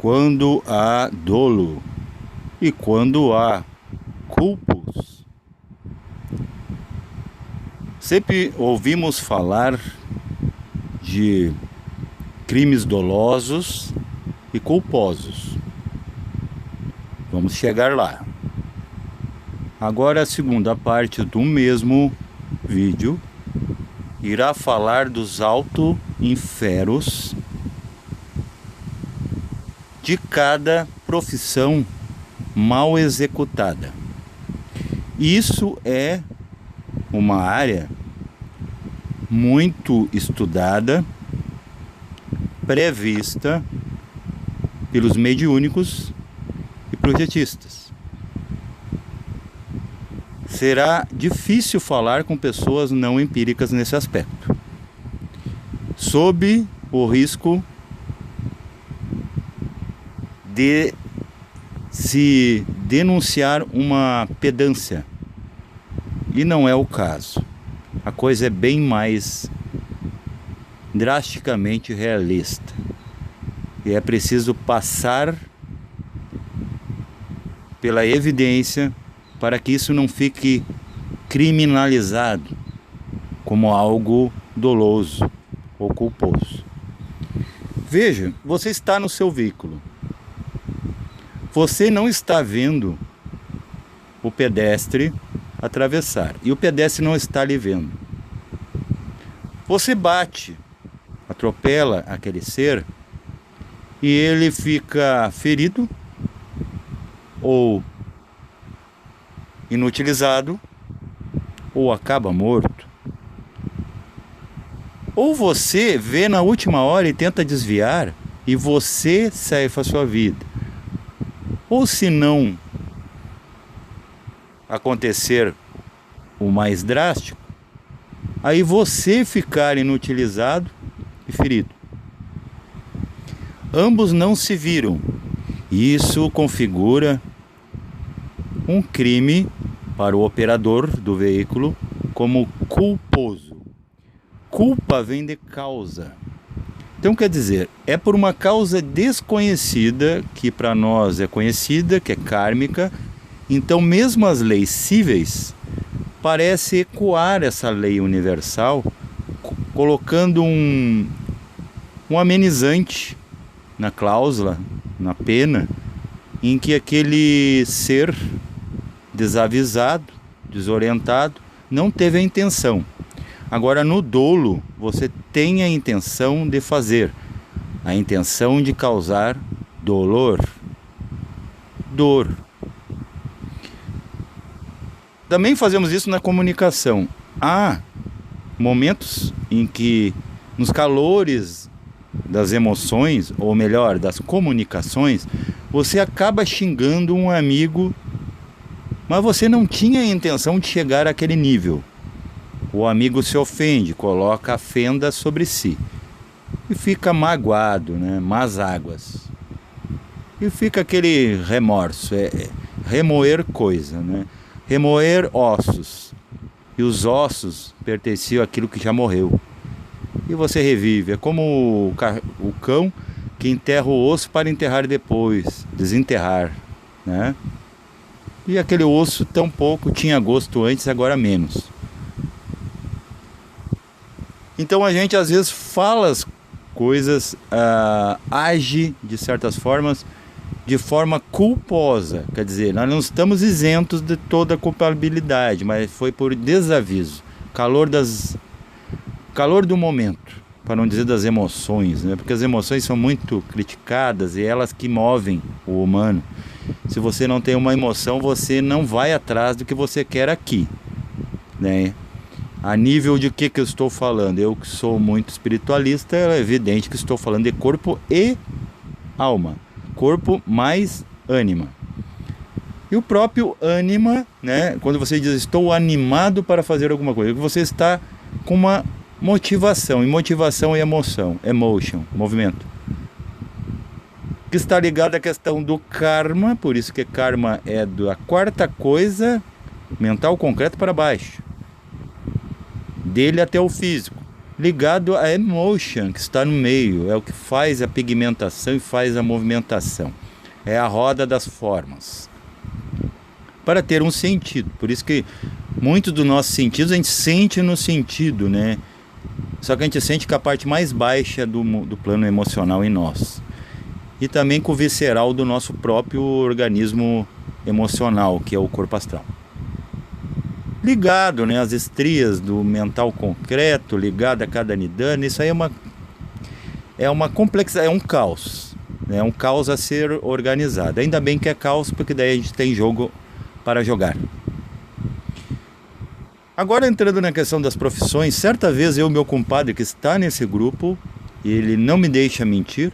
quando há dolo e quando há culpos. Sempre ouvimos falar de crimes dolosos e culposos. Vamos chegar lá. Agora a segunda parte do mesmo vídeo irá falar dos auto-inferos de cada profissão mal executada. Isso é uma área muito estudada, prevista pelos mediúnicos e projetistas. Será difícil falar com pessoas não empíricas nesse aspecto, sob o risco de se denunciar uma pedância. E não é o caso. A coisa é bem mais drasticamente realista. E é preciso passar pela evidência para que isso não fique criminalizado como algo doloso ou culposo. Veja, você está no seu veículo. Você não está vendo o pedestre atravessar e o pedestre não está lhe vendo. Você bate, atropela aquele ser e ele fica ferido ou inutilizado ou acaba morto. Ou você vê na última hora e tenta desviar e você ceifa a sua vida. Ou se não acontecer o mais drástico, aí você ficar inutilizado e ferido. Ambos não se viram. Isso configura um crime para o operador do veículo como culposo. Culpa vem de causa. Então quer dizer, é por uma causa desconhecida, que para nós é conhecida, que é kármica. Então mesmo as leis cíveis parecem ecoar essa lei universal, colocando um amenizante na cláusula, na pena, em que aquele ser desavisado, desorientado, não teve a intenção. Agora no dolo, você tem a intenção de fazer, a intenção de causar dolor, dor. Também fazemos isso na comunicação. Há momentos em que, nos calores das emoções, ou melhor, das comunicações, você acaba xingando um amigo, mas você não tinha a intenção de chegar àquele nível. O amigo se ofende, coloca a fenda sobre si e fica magoado, né? Más águas. E fica aquele remorso, remoer coisa, né? Remoer ossos. E os ossos pertenciam àquilo que já morreu. E você revive. É como o cão que enterra o osso para enterrar depois, desenterrar, né? E aquele osso tão pouco tinha gosto antes, agora menos. Então a gente às vezes fala as coisas, age de certas formas, de forma culposa. Quer dizer, nós não estamos isentos de toda a culpabilidade, mas foi por desaviso, calor do momento, para não dizer das emoções, né? Porque as emoções são muito criticadas e elas que movem o humano. Se você não tem uma emoção, você não vai atrás do que você quer aqui, né? A nível de que eu estou falando? Eu que sou muito espiritualista, é evidente que estou falando de corpo e alma. Corpo mais ânima. E o próprio ânima, né? Quando você diz estou animado para fazer alguma coisa, você está com uma motivação. E motivação é emoção, emotion, movimento. Que está ligado à questão do karma, por isso que karma é da quarta coisa mental concreta para baixo. Dele até o físico. ligado à emotion que está no meio, é o que faz a pigmentação e faz a movimentação. É a roda das formas. Para ter um sentido. Por isso que muitos dos nossos sentidos a gente sente no sentido, né? Só que a gente sente com a parte mais baixa do plano emocional em nós. E também com o visceral do nosso próprio organismo emocional, que é o corpo astral. Ligado, né, às estrias do mental concreto, ligado a cada nidana, isso aí é uma complexidade, é um caos. É um caos a ser organizado. Ainda bem que é caos, porque daí a gente tem jogo para jogar. Agora, entrando na questão das profissões, certa vez eu e meu compadre, que está nesse grupo, ele não me deixa mentir,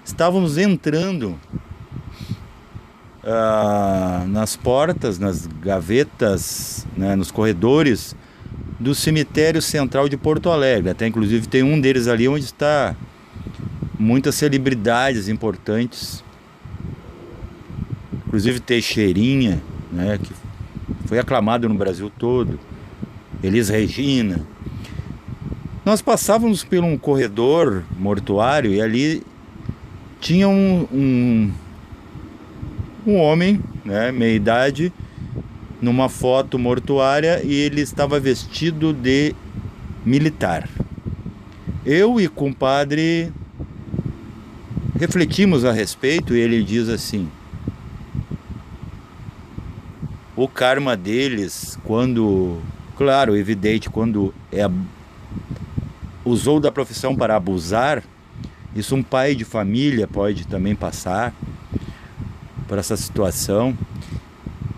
estávamos entrando nas portas, nas gavetas, né, nos corredores do cemitério central de Porto Alegre. Até inclusive tem um deles ali onde está muitas celebridades importantes, inclusive Teixeirinha, né, que foi aclamado no Brasil todo, Elis Regina. Nós passávamos por um corredor mortuário e ali tinha um homem, né, meia idade, numa foto mortuária, e ele estava vestido de militar. Eu e o compadre refletimos a respeito e ele diz assim: o karma deles, quando, claro, evidente, quando usou da profissão para abusar, isso um pai de família pode também passar por essa situação.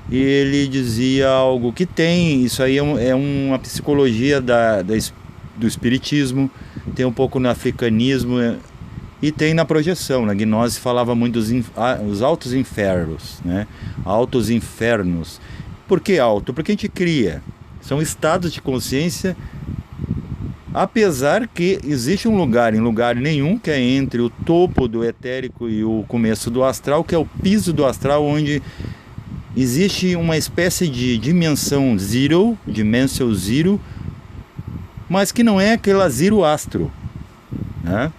E ele dizia algo que tem, isso aí é uma psicologia do espiritismo, tem um pouco no africanismo e tem na projeção. Na gnose falava muito dos altos infernos, né? Altos infernos. Por que alto? Porque a gente cria, são estados de consciência. Apesar que existe um lugar em lugar nenhum, que é entre o topo do etérico e o começo do astral, que é o piso do astral, onde existe uma espécie de dimensão zero, mas que não é aquela zero astro, né?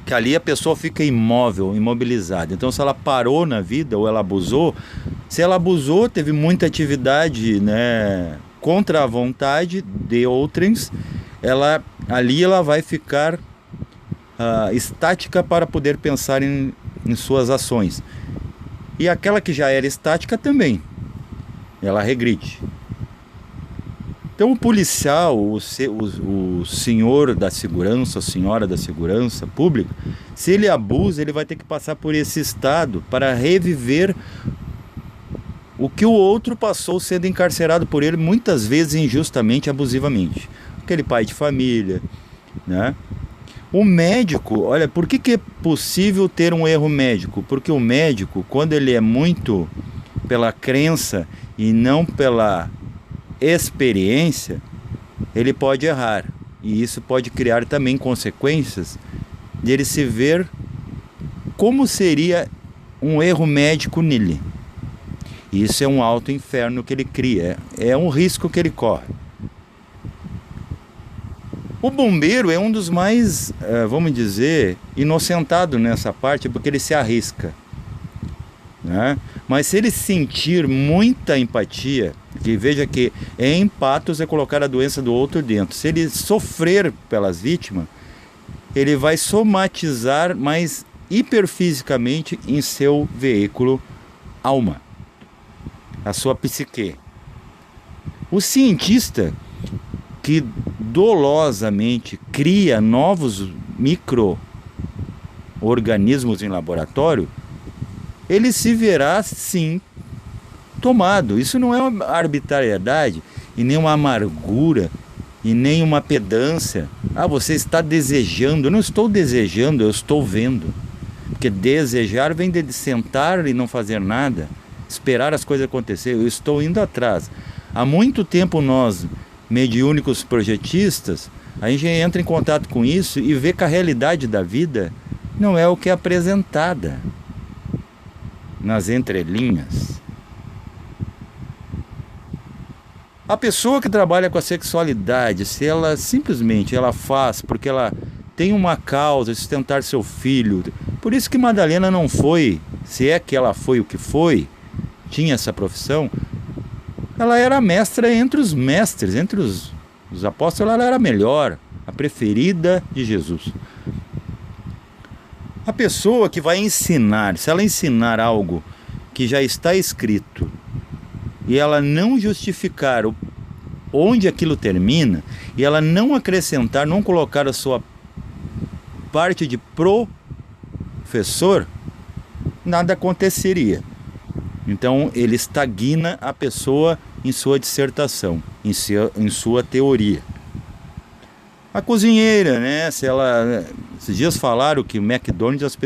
Que ali a pessoa fica imóvel, imobilizada. Então, se ela parou na vida ou ela abusou, se ela abusou, teve muita atividade, né, contra a vontade de outrens, ali ela vai ficar estática para poder pensar em suas ações. E aquela que já era estática também, ela regride. Então o policial, o senhor da segurança, a senhora da segurança pública, se ele abusa, ele vai ter que passar por esse estado para reviver o que o outro passou sendo encarcerado por ele, muitas vezes injustamente, abusivamente. Aquele pai de família, né? O médico, olha, por que é possível ter um erro médico? Porque o médico, quando ele é muito pela crença e não pela experiência, ele pode errar. E isso pode criar também consequências de ele se ver como seria um erro médico nele. Isso é um alto inferno que ele cria, é um risco que ele corre. O bombeiro é um dos mais, vamos dizer, inocentado nessa parte, porque ele se arrisca, né? Mas se ele sentir muita empatia, que veja que empatos é colocar a doença do outro dentro, se ele sofrer pelas vítimas, ele vai somatizar mais hiperfisicamente em seu veículo alma, a sua psique. O cientista que dolosamente cria novos micro-organismos em laboratório, ele se verá sim tomado. Isso não é uma arbitrariedade e nem uma amargura e nem uma pedância. Você está desejando. Eu não estou desejando, eu estou vendo. Porque desejar vem de sentar e não fazer nada, esperar as coisas acontecer. Eu estou indo atrás. Há muito tempo nós, mediúnicos projetistas, a gente entra em contato com isso e vê que a realidade da vida não é o que é apresentada nas entrelinhas. A pessoa que trabalha com a sexualidade, se ela simplesmente ela faz porque ela tem uma causa, sustentar seu filho. Por isso que Madalena não foi, se é que ela foi o que foi, tinha essa profissão, ela era mestra entre os mestres, entre os apóstolos, ela era a melhor, a preferida de Jesus. A pessoa que vai ensinar, se ela ensinar algo que já está escrito e ela não justificar onde aquilo termina, e ela não acrescentar, não colocar a sua parte de professor, nada aconteceria. Então ele estagna a pessoa em sua dissertação, em sua teoria. A cozinheira, né? Esses dias falaram que o McDonald's,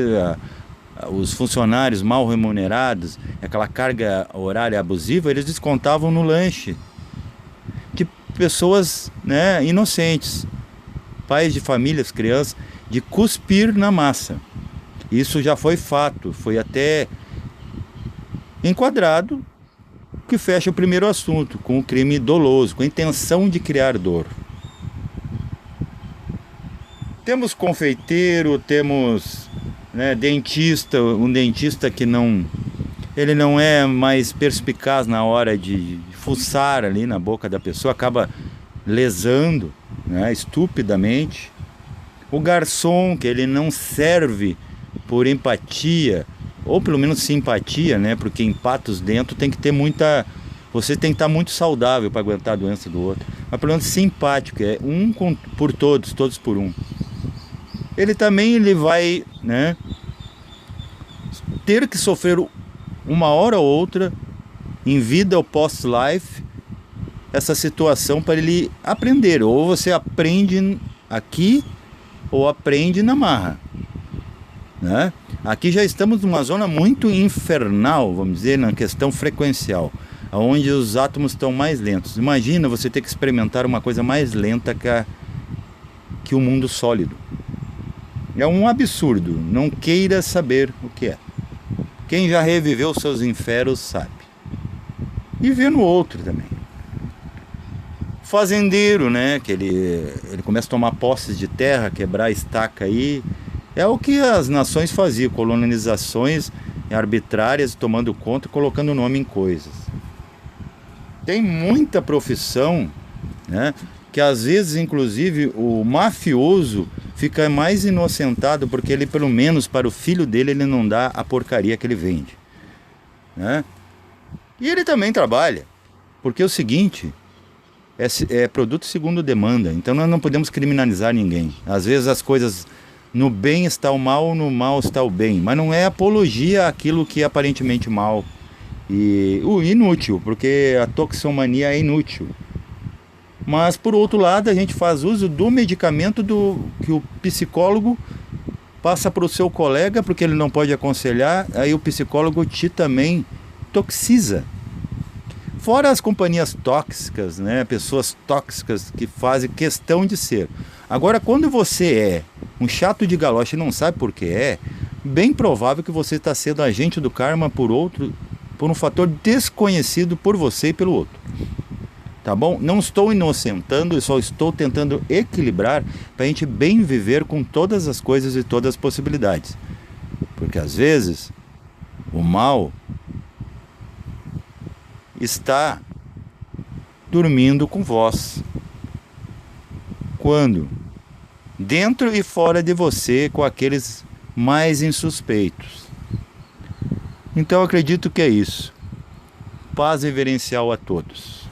os funcionários mal remunerados, aquela carga horária abusiva, eles descontavam no lanche de pessoas, né, inocentes, pais de famílias, crianças, de cuspir na massa. Isso já foi fato, foi até enquadrado, que fecha o primeiro assunto, com o crime doloso, com a intenção de criar dor. Temos confeiteiro, temos, né, dentista, um dentista que ele não é mais perspicaz na hora de fuçar ali na boca da pessoa, acaba lesando, né, estupidamente. O garçom, que ele não serve por empatia, ou pelo menos simpatia, né, porque em patos dentro tem que ter muita... Você tem que estar muito saudável para aguentar a doença do outro. Mas pelo menos simpático, é um por todos, todos por um. Ele vai, né, ter que sofrer uma hora ou outra, em vida ou post-life, essa situação para ele aprender. Ou você aprende aqui, ou aprende na marra, né? Aqui já estamos numa zona muito infernal, vamos dizer, na questão frequencial, onde os átomos estão mais lentos. Imagina você ter que experimentar uma coisa mais lenta que o mundo sólido. É um absurdo, não queira saber o que é. Quem já reviveu seus infernos sabe. E vê no outro também. Fazendeiro, né, que ele começa a tomar posses de terra, quebrar a estaca aí. É o que as nações faziam, colonizações arbitrárias, tomando conta e colocando nome em coisas. Tem muita profissão, né, que às vezes, inclusive, o mafioso fica mais inocentado porque ele, pelo menos para o filho dele, ele não dá a porcaria que ele vende, né? E ele também trabalha, porque é o seguinte, é produto segundo demanda, então nós não podemos criminalizar ninguém. Às vezes as coisas, no bem está o mal, no mal está o bem, mas não é apologia àquilo que é aparentemente mal e o inútil, porque a toxicomania é inútil. Mas por outro lado, a gente faz uso do medicamento que o psicólogo passa para o seu colega, porque ele não pode aconselhar, aí o psicólogo te também toxiza. Fora as companhias tóxicas, né? Pessoas tóxicas que fazem questão de ser. Agora, quando você é um chato de galocha e não sabe por que é, bem provável que você está sendo agente do karma por um fator desconhecido por você e pelo outro. Tá bom? Não estou inocentando, eu só estou tentando equilibrar para a gente bem viver com todas as coisas e todas as possibilidades. Porque às vezes o mal está dormindo com vós. Quando? Dentro e fora de você, com aqueles mais insuspeitos. Então acredito que é isso. Paz reverencial a todos.